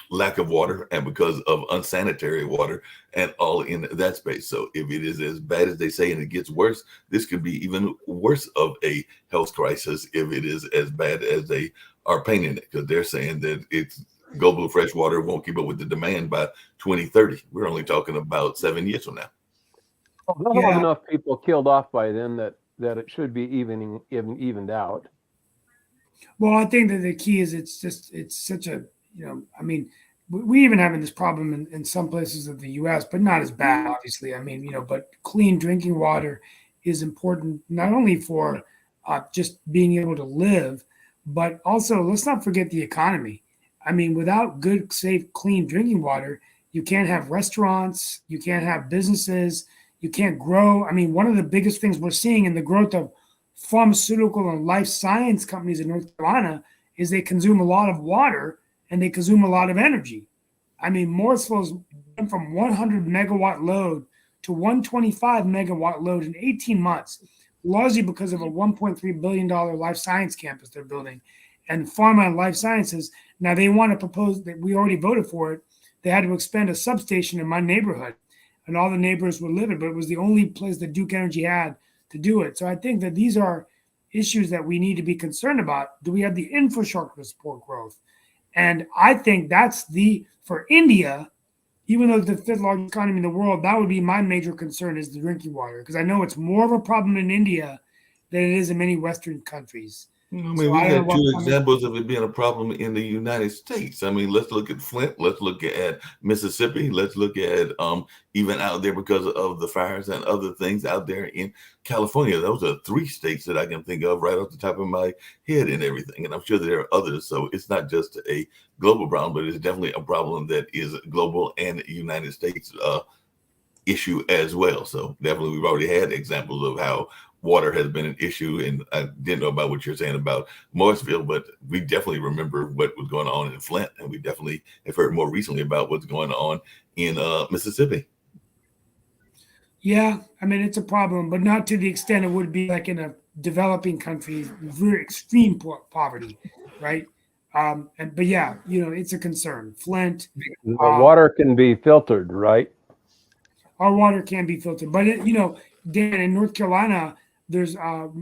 lack of water and because of unsanitary water, and all in that space? So if it is as bad as they say and it gets worse, this could be even worse of a health crisis if it is as bad as they are painting it, because they're saying that it's global fresh water won't keep up with the demand by 2030. We're only talking about 7 years from now. Well, they'll have enough people killed off by then that it should be evened out. Well, I think that the key is it's such a, I mean, we even having this problem in some places of the U.S., but not as bad, obviously. I mean, but clean drinking water is important, not only for just being able to live, but also let's not forget the economy. I mean, without good, safe, clean drinking water, you can't have restaurants, you can't have businesses, you can't grow. I mean, one of the biggest things we're seeing in the growth of pharmaceutical and life science companies in North Carolina is they consume a lot of water and they consume a lot of energy. I mean, Morrisville's went from 100 megawatt load to 125 megawatt load in 18 months, largely because of a $1.3 billion life science campus they're building. And pharma and life sciences, now they want to propose that we already voted for it. They had to expand a substation in my neighborhood, and all the neighbors were livid, but it was the only place that Duke Energy had to do it. So I think that these are issues that we need to be concerned about. Do we have the infrastructure to support growth? And I think that's for India, even though it's the fifth largest economy in the world, that would be my major concern, is the drinking water, because I know it's more of a problem in India than it is in many Western countries. I mean, we had two examples of it being a problem in the United States. I mean, let's look at Flint. Let's look at Mississippi. Let's look at even out there because of the fires and other things out there in California. Those are 3 states that I can think of right off the top of my head and everything. And I'm sure there are others. So it's not just a global problem, but it's definitely a problem that is global and United States issue as well. So definitely we've already had examples of how water has been an issue, and I didn't know about what you're saying about Morrisville, but we definitely remember what was going on in Flint, and we definitely have heard more recently about what's going on in Mississippi. Yeah, I mean, it's a problem, but not to the extent it would be like in a developing country, very extreme poverty, right? But yeah, it's a concern. Flint, water can be filtered, right? Our water can be filtered, but Dan, in North Carolina, there's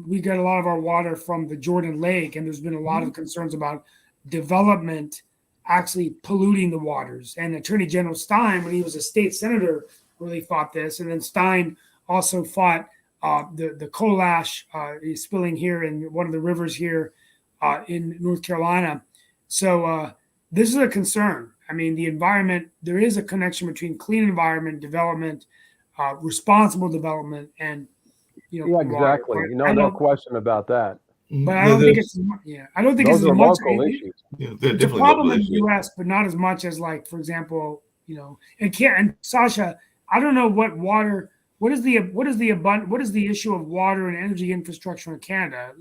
we get a lot of our water from the Jordan Lake, and there's been a lot of concerns about development actually polluting the waters. And Attorney General Stein, when he was a state senator, really fought this. And then Stein also fought the coal ash spilling here in one of the rivers here in North Carolina. So this is a concern. I mean, the environment, there is a connection between clean environment, development, responsible development, and yeah, exactly. No question about that. But I don't think it's I don't think it's as much issues. It's a problem in the U.S., but not as much as, like, for example, and Sasha, I don't know what is the issue of water and energy infrastructure in Canada?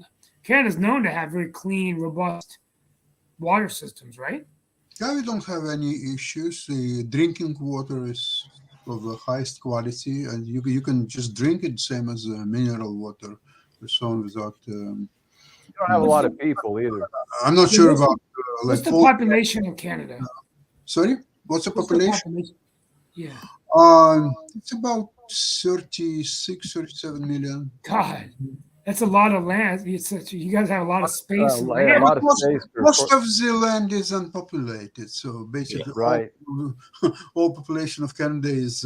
Canada's known to have very clean, robust water systems, right? Yeah, we don't have any issues. The drinking water is of the highest quality, and you can just drink it same as mineral water, so without. You don't have a lot of people either. I'm not sure about. What's the population of Canada? Sorry, what's the population? Yeah. It's about 36, 37 million. God, that's a lot of land. You guys have a lot of space. Most of the land is unpopulated, so basically, right. all population of Canada is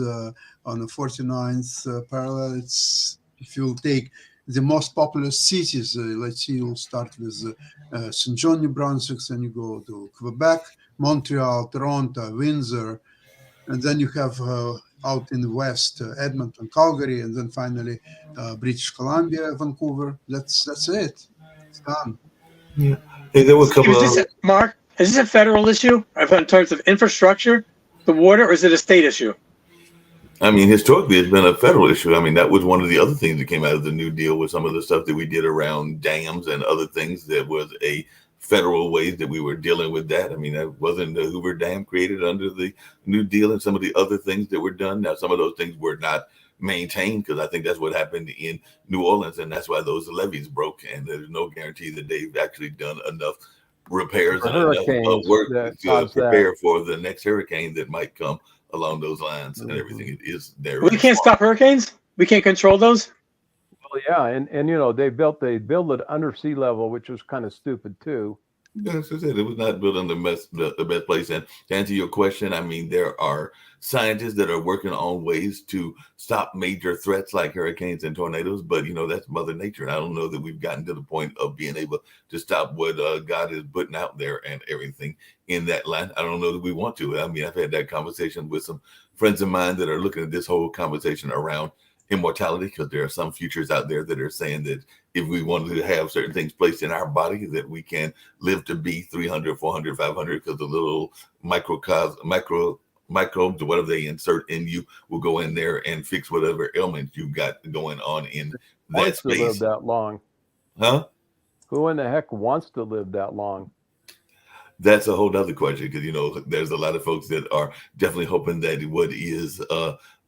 on the 49th parallel. It's, if you take the most populous cities, let's see, you'll start with St. John, New Brunswick, then you go to Quebec, Montreal, Toronto, Windsor, and then you have out in the west, Edmonton, Calgary, and then finally British Columbia, Vancouver. That's it. It's done. Yeah. Hey, there were a couple Mark, is this a federal issue in terms of infrastructure, the water, or is it a state issue? I mean, historically, it's been a federal issue. I mean, that was one of the other things that came out of the New Deal with some of the stuff that we did around dams and other things. That was a federal ways that we were dealing with that. I mean, that wasn't the Hoover Dam created under the New Deal and some of the other things that were done. Now, some of those things were not maintained because I think that's what happened in New Orleans, and that's why those levees broke. And there's no guarantee that they've actually done enough repairs and enough work to prepare for the next hurricane that might come along those lines and everything. It is there. We can't stop hurricanes. We can't control those. Well, yeah, and you know they built it under sea level, which was kind of stupid too. Yes, I said it was not built on the best place. And to answer your question, I mean there are scientists that are working on ways to stop major threats like hurricanes and tornadoes, but you know that's Mother Nature. I don't know that we've gotten to the point of being able to stop what God is putting out there and everything in that line. I don't know that we want to. I mean, I've had that conversation with some friends of mine that are looking at this whole conversation around immortality, because there are some futures out there that are saying that if we wanted to have certain things placed in our body that we can live to be 300, 400, 500, because the little microbes or whatever they insert in you will go in there and fix whatever ailment you got going on in that space. To live that long? Huh? Who in the heck wants to live that long? That's a whole other question, because you know there's a lot of folks that are definitely hoping that what is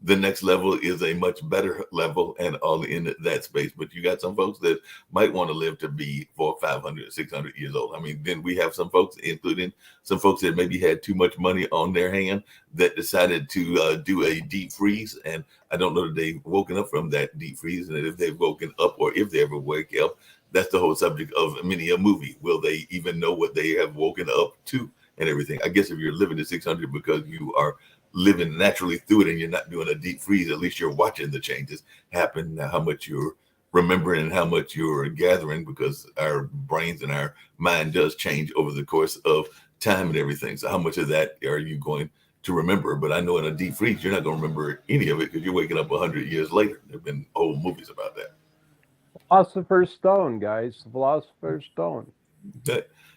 the next level is a much better level and all in that space. But you got some folks that might want to live to be 400, 500, 600 years old. I mean, then we have some folks, including some folks that maybe had too much money on their hand, that decided to do a deep freeze. And I don't know that they've woken up from that deep freeze, and if they've woken up or if they ever wake up. That's the whole subject of many a movie. Will they even know what they have woken up to and everything? I guess if you're living to 600 because you are living naturally through it and you're not doing a deep freeze, at least you're watching the changes happen, how much you're remembering and how much you're gathering, because our brains and our mind does change over the course of time and everything. So how much of that are you going to remember? But I know in a deep freeze, you're not going to remember any of it because you're waking up 100 years later. There have been whole movies about that. Philosopher's Stone, guys. The Philosopher's Stone.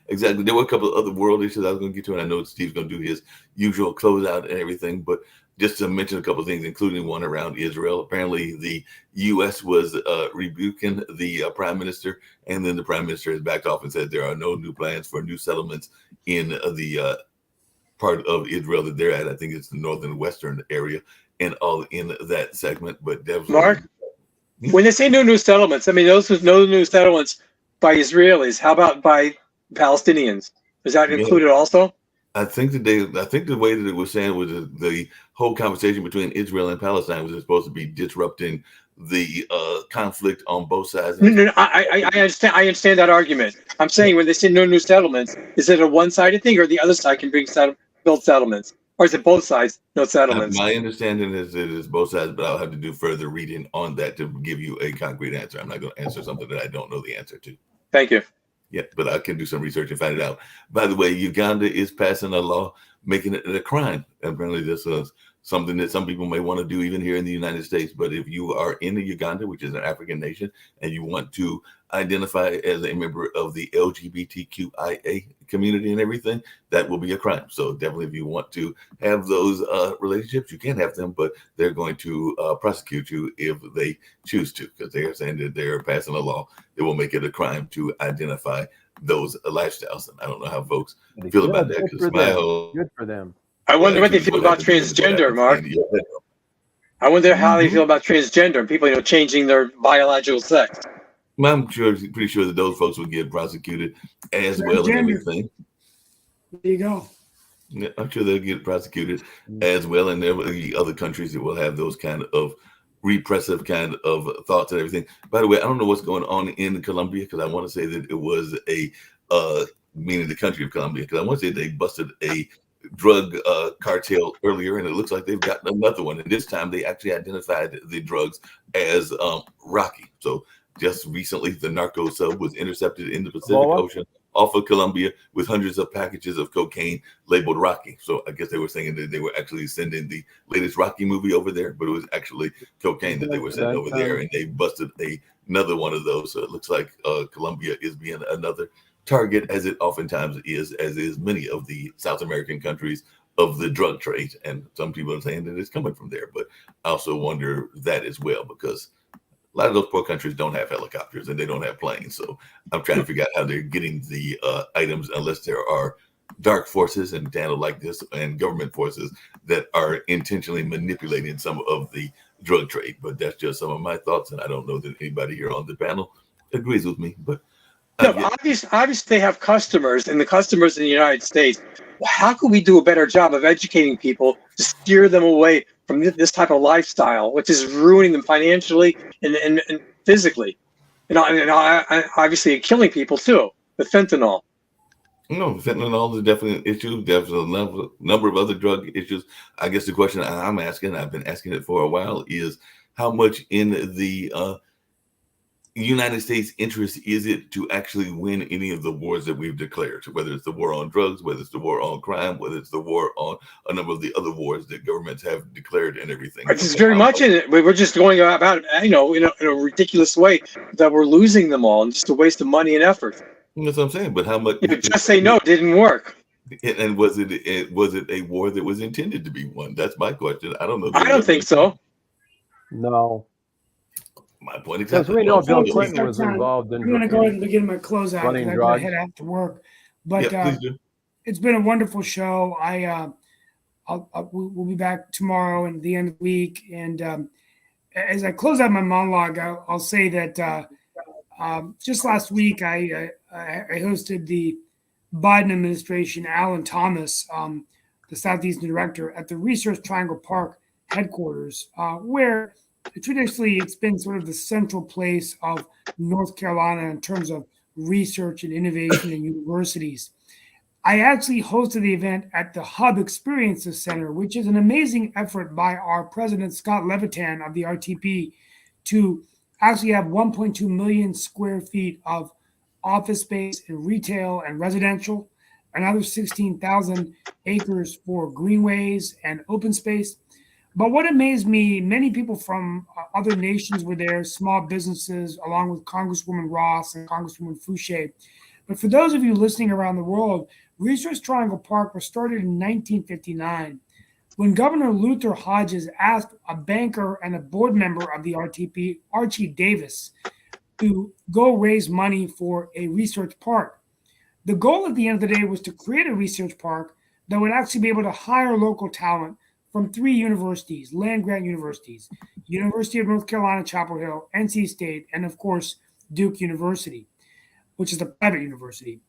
Exactly. There were a couple of other world issues I was going to get to, and I know Steve's going to do his usual closeout and everything, but just to mention a couple of things, including one around Israel. Apparently, the U.S. was rebuking the prime minister, and then the prime minister has backed off and said there are no new plans for new settlements in the part of Israel that they're at. I think it's the northern western area and all in that segment. But definitely, Mark, when they say no new settlements, I mean those are no new settlements by Israelis. How about by Palestinians? Is that included also? I think the way that it was saying was the whole conversation between Israel and Palestine was supposed to be disrupting the conflict on both sides. No, I understand. I understand that argument. I'm saying when they say no new settlements, is it a one-sided thing, or the other side can build settlements, or is it both sides no settlements? My understanding is it is both sides, but I'll have to do further reading on that to give you a concrete answer. I'm not going to answer something that I don't know the answer to. Thank you. Yeah, but I can do some research and find it out. By the way, Uganda is passing a law making it a crime. Apparently, this is something that some people may want to do even here in the United States. But if you are in Uganda, which is an African nation, and you want to identify as a member of the LGBTQIA community and everything, that will be a crime. So definitely, if you want to have those relationships, you can have them, but they're going to prosecute you if they choose to, because they are saying that they're passing a law that will make it a crime to identify those lifestyles. And I don't know how folks feel about that. Good for them. I wonder what they feel about transgender, Mark. I wonder how they feel about transgender people, changing their biological sex. I'm pretty sure that those folks will get prosecuted as well and everything. There you go. Yeah, I'm sure they'll get prosecuted as well, and there will be other countries that will have those kind of repressive kind of thoughts and everything. By the way, I don't know what's going on in Colombia, because I want to say that it was meaning the country of Colombia, because I want to say they busted a drug cartel earlier, and it looks like they've gotten another one, and this time they actually identified the drugs as Rocky. So just recently, the narco sub was intercepted in the Pacific Ocean off of Colombia with hundreds of packages of cocaine labeled Rocky. So I guess they were saying that they were actually sending the latest Rocky movie over there, but it was actually cocaine that they were sending over there, and they busted another one of those. So it looks like Colombia is being another target, as it oftentimes is, as is many of the South American countries of the drug trade. And some people are saying that it's coming from there, but I also wonder that as well, because a lot of those poor countries don't have helicopters and they don't have planes. So I'm trying to figure out how they're getting the items, unless there are dark forces and data like this and government forces that are intentionally manipulating some of the drug trade. But that's just some of my thoughts, and I don't know that anybody here on the panel agrees with me. But obviously they have customers, and the customers in the United States. How can we do a better job of educating people to steer them away from this type of lifestyle, which is ruining them financially and physically, and obviously killing people too with fentanyl? No, fentanyl is definitely an issue. There's a number of other drug issues. I guess the question I'm asking, I've been asking it for a while, is how much in the United States interest is it to actually win any of the wars that we've declared, whether it's the war on drugs, whether it's the war on crime, whether it's the war on a number of the other wars that governments have declared and everything. It's very much in it. We're just going about, in a ridiculous way that we're losing them all, and just a waste of money and effort. That's what I'm saying. But how much? Just say no didn't work. And was it a war that was intended to be won? That's my question. I don't know. I don't think so. No. My point Because exactly. we know Bill Clinton was involved in. I'm going to go ahead and begin my closeout because I got to head out to work. But it's been a wonderful show. We'll be back tomorrow and the end of the week. And as I close out my monologue, I'll say that just last week I hosted the Biden administration, Alan Thomas, the Southeastern director, at the Research Triangle Park headquarters, where traditionally it's been sort of the central place of North Carolina in terms of research and innovation in universities. I actually hosted the event at the Hub Experiences Center, which is an amazing effort by our president, Scott Levitan of the RTP, to actually have 1.2 million square feet of office space and retail and residential, another 16,000 acres for greenways and open space. But what amazed me, many people from other nations were there, small businesses, along with Congresswoman Ross and Congresswoman Fouché. But for those of you listening around the world, Research Triangle Park was started in 1959 when Governor Luther Hodges asked a banker and a board member of the RTP, Archie Davis, to go raise money for a research park. The goal at the end of the day was to create a research park that would actually be able to hire local talent from 3 universities, land-grant universities, University of North Carolina, Chapel Hill, NC State, and of course, Duke University, which is a private university.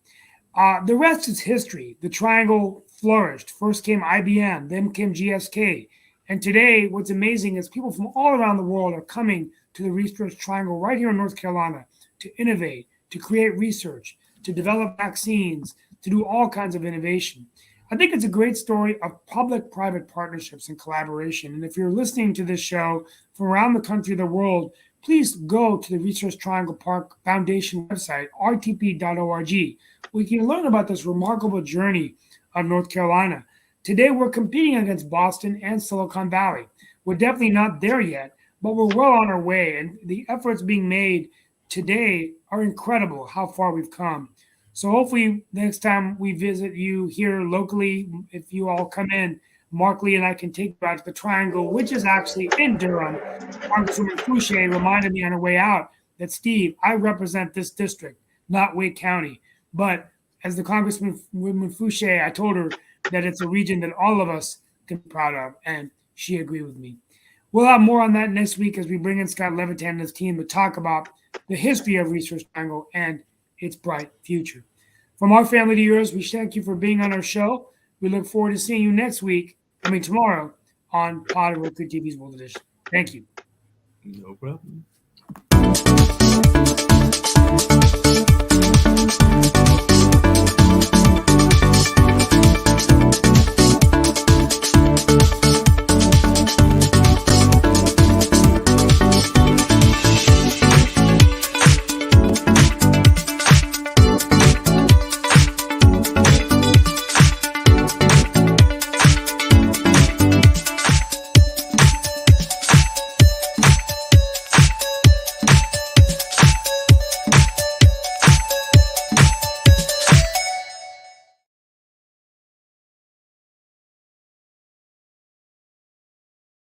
The rest is history. The Triangle flourished. First came IBM, then came GSK. And today, what's amazing is people from all around the world are coming to the Research Triangle right here in North Carolina to innovate, to create research, to develop vaccines, to do all kinds of innovation. I think it's a great story of public-private partnerships and collaboration. And if you're listening to this show from around the country, the world, please go to the Research Triangle Park Foundation website, rtp.org, where you can learn about this remarkable journey of North Carolina. Today, we're competing against Boston and Silicon Valley. We're definitely not there yet, but we're well on our way. And the efforts being made today are incredible, how far we've come. So hopefully next time we visit you here locally, if you all come in, Mark Lee and I can take you out to the Triangle, which is actually in Durham. Congresswoman Fouché reminded me on her way out that, Steve, I represent this district, not Wake County. But as the Congresswoman Fouché, I told her that it's a region that all of us can be proud of, and she agreed with me. We'll have more on that next week as we bring in Scott Levitan and his team to talk about the history of Research Triangle and its bright future. From our family to yours, we thank you for being on our show. We look forward to seeing you tomorrow on Pod and Roku TV's World Edition. Thank you. No problem.